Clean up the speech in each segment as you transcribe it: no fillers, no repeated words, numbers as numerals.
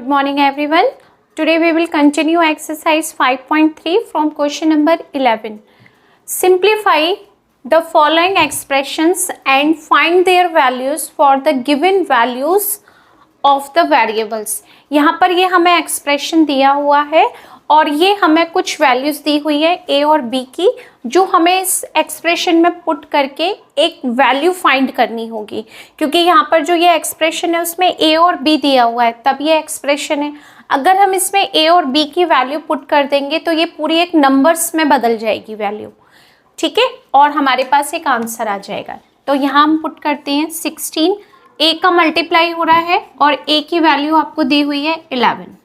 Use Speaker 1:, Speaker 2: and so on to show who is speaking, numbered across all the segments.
Speaker 1: Good morning everyone. Today we will continue exercise 5.3 from question number 11. Simplify the following expressions and find their values for the given values of the variables. यहाँ पर ये हमें expression दिया हुआ है और ये हमें कुछ वैल्यूज दी हुई है ए और बी की, जो हमें इस एक्सप्रेशन में पुट करके एक वैल्यू फाइंड करनी होगी, क्योंकि यहाँ पर जो ये एक्सप्रेशन है उसमें ए और बी दिया हुआ है तब ये एक्सप्रेशन है। अगर हम इसमें ए और बी की वैल्यू पुट कर देंगे तो ये पूरी एक नंबर्स में बदल जाएगी वैल्यू, ठीक है, और हमारे पास एक आंसर आ जाएगा। तो यहाँ हम पुट करते हैं 16, ए का मल्टीप्लाई हो रहा है और ए की वैल्यू आपको दी हुई है 11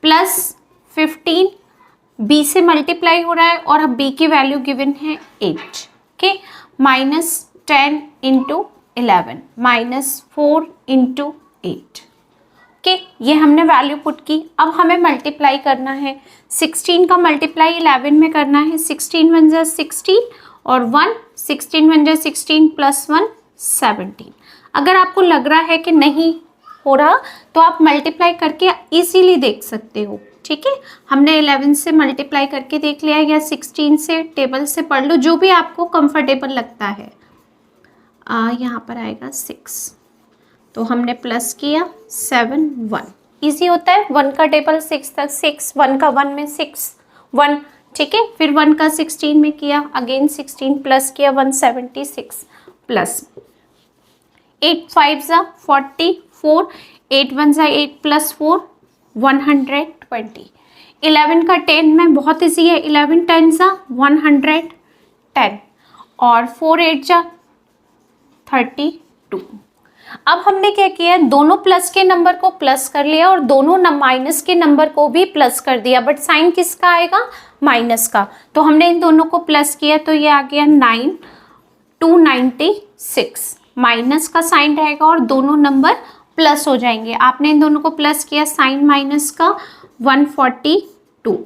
Speaker 1: प्लस 15, बी से मल्टीप्लाई हो रहा है और अब बी की वैल्यू गिवन है 8, okay, minus 10 into 11 minus 4 into 8, okay, ये हमने वैल्यू पुट की। अब हमें मल्टीप्लाई करना है, 16 का मल्टीप्लाई 11 में करना है, 16 वन जा 16 और 1, 16 वन जा 16 प्लस 1 17। अगर आपको लग रहा है कि नहीं हो रहा तो आप मल्टीप्लाई करके इजीली देख सकते हो, ठीक है। हमने 11 से मल्टीप्लाई करके देख लिया या 16 से, टेबल से पढ़ लो, जो भी आपको कंफर्टेबल लगता है। यहाँ पर आएगा 6, तो हमने प्लस किया 7 1, इजी होता है, 1 का टेबल 6 तक, 6 1 का 1 में 6 1, ठीक है, फिर 1 का 16 में किया, अगेन 16 प्लस किया 176 प्लस 8 5 जा 44, 8 1 जा 8 प्लस 4 120, 11 का 10 में बहुत ईजी है, 11 10 जा 110 और 4 8 जा 32। अब हमने क्या किया, दोनों प्लस के नंबर को प्लस कर लिया और दोनों माइनस के नंबर को भी प्लस कर दिया, बट साइन किसका आएगा, माइनस का। तो हमने इन दोनों को प्लस किया तो ये आ गया 9 296, माइनस का साइन रहेगा और दोनों नंबर प्लस हो जाएंगे। आपने इन दोनों को प्लस किया, साइन माइनस का 142,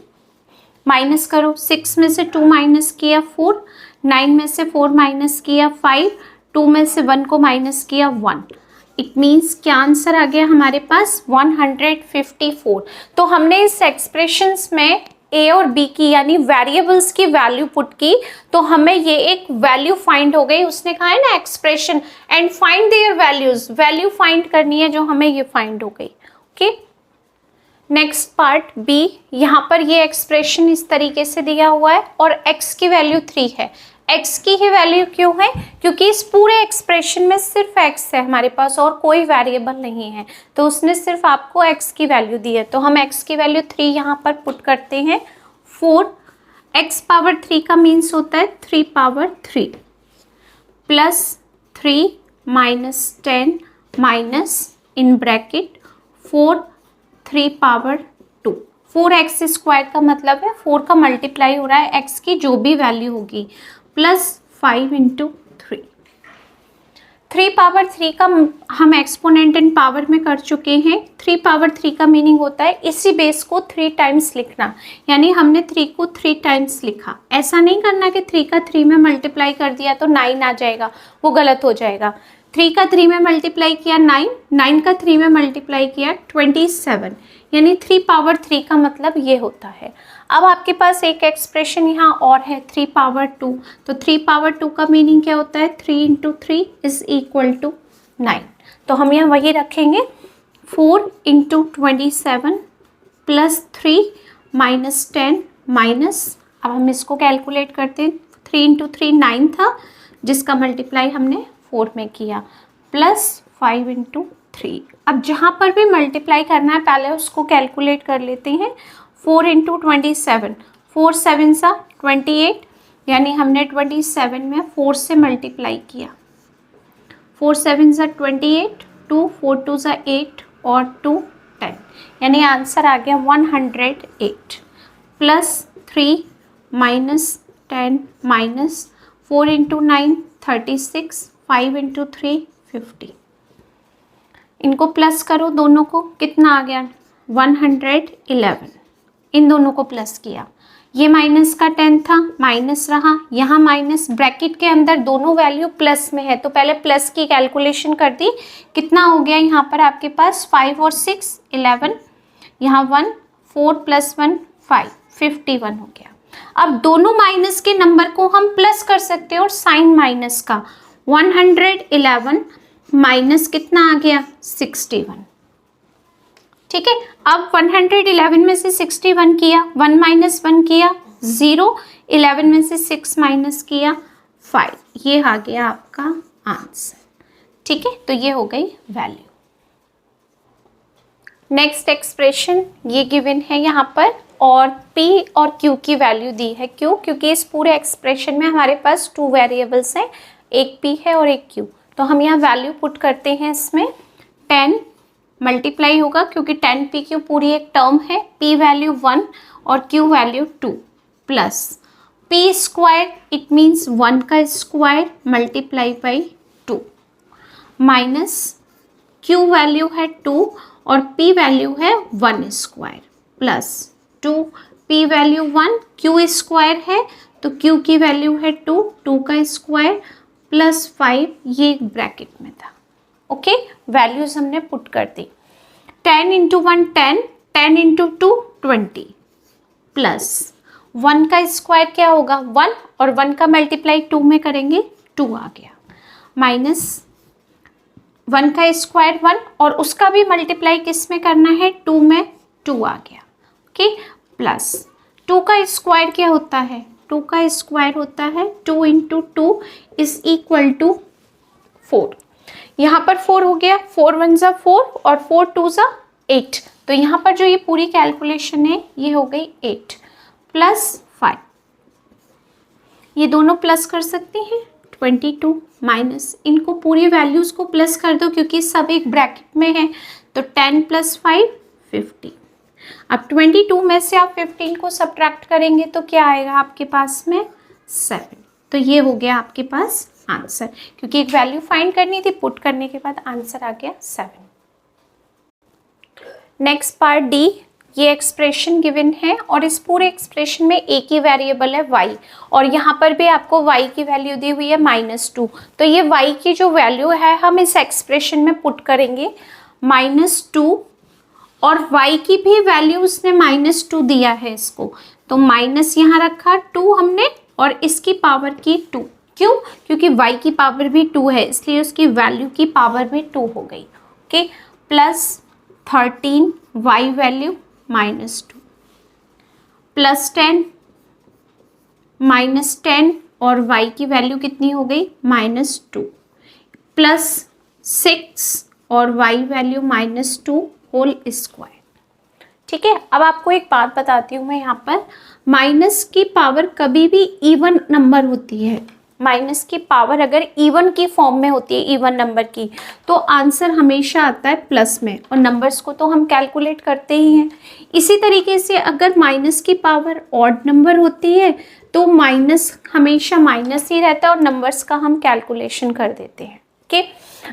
Speaker 1: माइनस करो, 6 में से 2 माइनस किया 4, 9 में से 4 माइनस किया 5, 2 में से 1 को माइनस किया 1। इट मीन्स क्या आंसर आ गया हमारे पास 154। तो हमने इस एक्सप्रेशंस में ए और बी की यानी वेरिएबल्स की वैल्यू पुट की तो हमें ये एक वैल्यू फाइंड हो गई। उसने कहा है ना expression and find there values, value find करनी है जो हमें ये फाइंड हो गई, ओके। नेक्स्ट पार्ट बी, यहाँ पर ये एक्सप्रेशन इस तरीके से दिया हुआ है और x की वैल्यू 3 है। x की ही वैल्यू क्यों है, क्योंकि इस पूरे एक्सप्रेशन में सिर्फ x है हमारे पास और कोई वेरिएबल नहीं है, तो उसने सिर्फ आपको x की वैल्यू दी है। तो हम x की वैल्यू 3 यहाँ पर पुट करते हैं। 4 x पावर 3 का मीन्स होता है 3 power 3 plus 3 minus 10 minus in bracket 4 3 power 2। 4x square का मतलब है 4 का मल्टीप्लाई हो रहा है x की जो भी वैल्यू होगी प्लस 5 इंटू 3। 3 पावर 3 का हम एक्सपोनेंट इन पावर में कर चुके हैं। 3 पावर 3 का मीनिंग होता है इसी बेस को 3 टाइम्स लिखना, यानी हमने 3 को 3 टाइम्स लिखा। ऐसा नहीं करना कि 3 का 3 में मल्टीप्लाई कर दिया तो 9 आ जाएगा, वो गलत हो जाएगा। 3 का 3 में मल्टीप्लाई किया 9, 9 का 3 में मल्टीप्लाई किया 27, यानी 3 पावर 3 का मतलब ये होता है। अब आपके पास एक एक्सप्रेशन यहाँ और है 3 पावर 2, तो 3 पावर 2 का मीनिंग क्या होता है 3 इंटू 3 इज इक्वल टू 9। तो हम यहाँ वही रखेंगे 4 इंटू 27 प्लस 3 माइनस 10 माइनस, अब हम इसको कैलकुलेट करते हैं, 3 इंटू 3 9 था जिसका मल्टीप्लाई हमने 4 में किया प्लस 5 इंटू 3। अब जहाँ पर भी मल्टीप्लाई करना है पहले उसको कैलकुलेट कर लेते हैं। 4 इंटू 27, 4 7 सा 28, यानी हमने 27 में 4 से मल्टीप्लाई किया, 4 7 सा 28, 2 4 2 सा 8 और 2 10, यानी आंसर आ गया 108 plus 3 minus 10 minus 4 into 9 36, 5 into 3 50। इनको प्लस करो दोनों को, कितना आ गया 111, इन दोनों को प्लस किया, ये माइनस का 10 था, माइनस रहा, यहाँ माइनस, ब्रैकेट के अंदर दोनों वैल्यू प्लस में है तो पहले प्लस की कैलकुलेशन कर दी। कितना हो गया यहाँ पर आपके पास 5 और 6 11, यहाँ 1 4 + 1 5 51 हो गया। अब दोनों माइनस के नंबर को हम प्लस कर सकते हैं और साइन माइनस का 111 माइनस कितना आ गया 61। ठीक है, अब 111 में से 61 किया, 1 माइनस 1 किया 0, 11 में से 6 माइनस किया 5, ये आ गया आपका आंसर। ठीक है, तो ये हो गई वैल्यू। नेक्स्ट एक्सप्रेशन ये गिवन है यहाँ पर और P और Q की वैल्यू दी है। क्यों? क्योंकि इस पूरे एक्सप्रेशन में हमारे पास 2 वेरिएबल्स हैं, एक P है और एक Q। तो हम यहाँ वैल्यू पुट करते हैं, इसमें 10 मल्टीप्लाई होगा क्योंकि 10PQ पूरी एक टर्म है, P वैल्यू 1 और Q value 2 plus P square, it means 1 का square multiply by 2 minus Q value है 2 और P वैल्यू है 1 square plus 2 P value 1, Q square है तो Q की वैल्यू है 2, 2 का स्क्वायर प्लस 5, ये ब्रैकेट में था। ओके, वैल्यूज हमने पुट कर दी। 10 × 1 10, 10 × 2 20 प्लस 1 का स्क्वायर क्या होगा 1 और 1 का मल्टीप्लाई 2 में करेंगे 2 आ गया, माइनस 1 का स्क्वायर 1 और उसका भी मल्टीप्लाई किस में करना है 2 में, 2 आ गया। ओके, प्लस 2 का स्क्वायर क्या होता है 2 का स्क्वायर होता है 2 × 2 = 4। यहाँ पर 4 हो गया, 4 1 = 4 और 4 2 = 8। तो यहाँ पर जो ये पूरी कैलकुलेशन है ये हो गई 8 प्लस 5, ये दोनों प्लस कर सकते हैं 22 माइनस, इनको पूरी वैल्यूज को प्लस कर दो क्योंकि सब एक ब्रैकेट में है, तो 10 + 5 50। अब 22 में से आप 15 को सब्ट्रैक्ट करेंगे तो क्या आएगा आपके पास में 7। तो ये हो गया आपके पास आंसर, क्योंकि एक वैल्यू फाइंड करनी थी, पुट करने के बाद आंसर आ गया 7। नेक्स्ट पार्ट डी, ये एक्सप्रेशन गिवन है और इस पूरे एक्सप्रेशन में एक ही वेरिएबल है y और यहाँ पर भी आपको y की वैल्यू दी हुई है -2। तो ये y की जो वैल्यू है हम इस एक्सप्रेशन में पुट करेंगे -2 और y की भी वैल्यू उसने -2 दिया है इसको, तो माइनस यहाँ रखा 2 हमने और इसकी पावर की 2। क्यों? क्योंकि y की पावर भी 2 है इसलिए उसकी वैल्यू की पावर भी 2 हो गई। Okay, plus 13 y value -2 plus 10 -10 और y की वैल्यू कितनी हो गई -2 प्लस 6 और y वैल्यू -2 होल स्क्वायर। ठीक है, अब आपको एक बात बताती हूँ मैं, यहाँ पर माइनस की पावर कभी भी इवन नंबर होती है, माइनस की पावर अगर इवन की फॉर्म में होती है इवन नंबर की तो आंसर हमेशा आता है प्लस में और नंबर्स को तो हम कैलकुलेट करते ही हैं। इसी तरीके से अगर माइनस की पावर ऑड नंबर होती है तो माइनस हमेशा माइनस ही रहता है और नंबर्स का हम कैलकुलेशन कर देते हैं। ओके,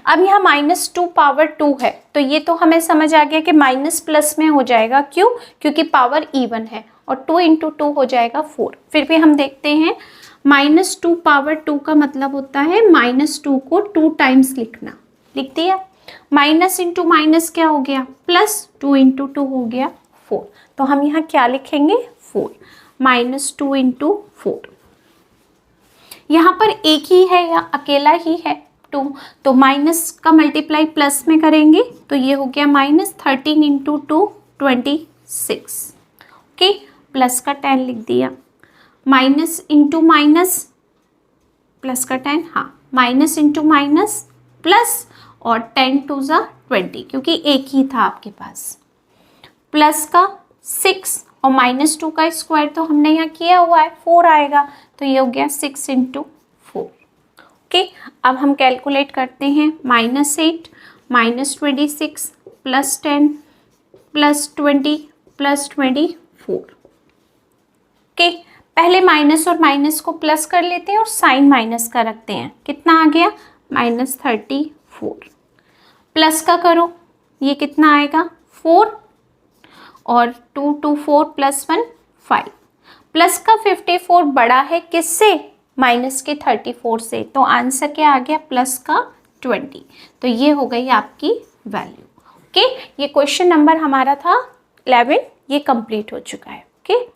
Speaker 1: अब यहाँ -2 पावर 2 है तो ये तो हमें समझ आ गया कि माइनस प्लस में हो जाएगा। क्यों? क्योंकि पावर इवन है और 2 × 2 हो जाएगा 4। फिर भी हम देखते हैं -2 पावर 2 का मतलब होता है -2 को 2 टाइम्स लिखना, लिख दिया। माइनस इंटू माइनस क्या हो गया प्लस, 2 × 2 हो गया 4। तो हम यहाँ क्या लिखेंगे 4, -2 × 4। यहाँ पर एक ही है या अकेला ही है 2, तो माइनस का मल्टीप्लाई प्लस में करेंगे तो ये हो गया -13 × 2 26। ओके, प्लस का 10 लिख दिया, माइनस इंटू माइनस प्लस का 10, हाँ माइनस इंटू माइनस प्लस और 10 2 = 20 क्योंकि एक ही था आपके पास, प्लस का 6 और -2 का स्क्वायर तो हमने यहाँ किया हुआ है 4 आएगा, तो ये हो गया 6 × 4। ओके, अब हम कैलकुलेट करते हैं -8 -26 प्लस 10 प्लस 20 प्लस 24। ओके, पहले माइनस और माइनस को प्लस कर लेते हैं और साइन माइनस का रखते हैं। कितना आ गया -34। प्लस का करो, ये कितना आएगा 4 और 2 2 4 प्लस 1 5 प्लस का 54 बड़ा है किससे, माइनस के 34 से, तो आंसर क्या आ गया, प्लस का 20। तो ये हो गई आपकी वैल्यू। ओके, ये क्वेश्चन नंबर हमारा था 11, ये कंप्लीट हो चुका है। ओके।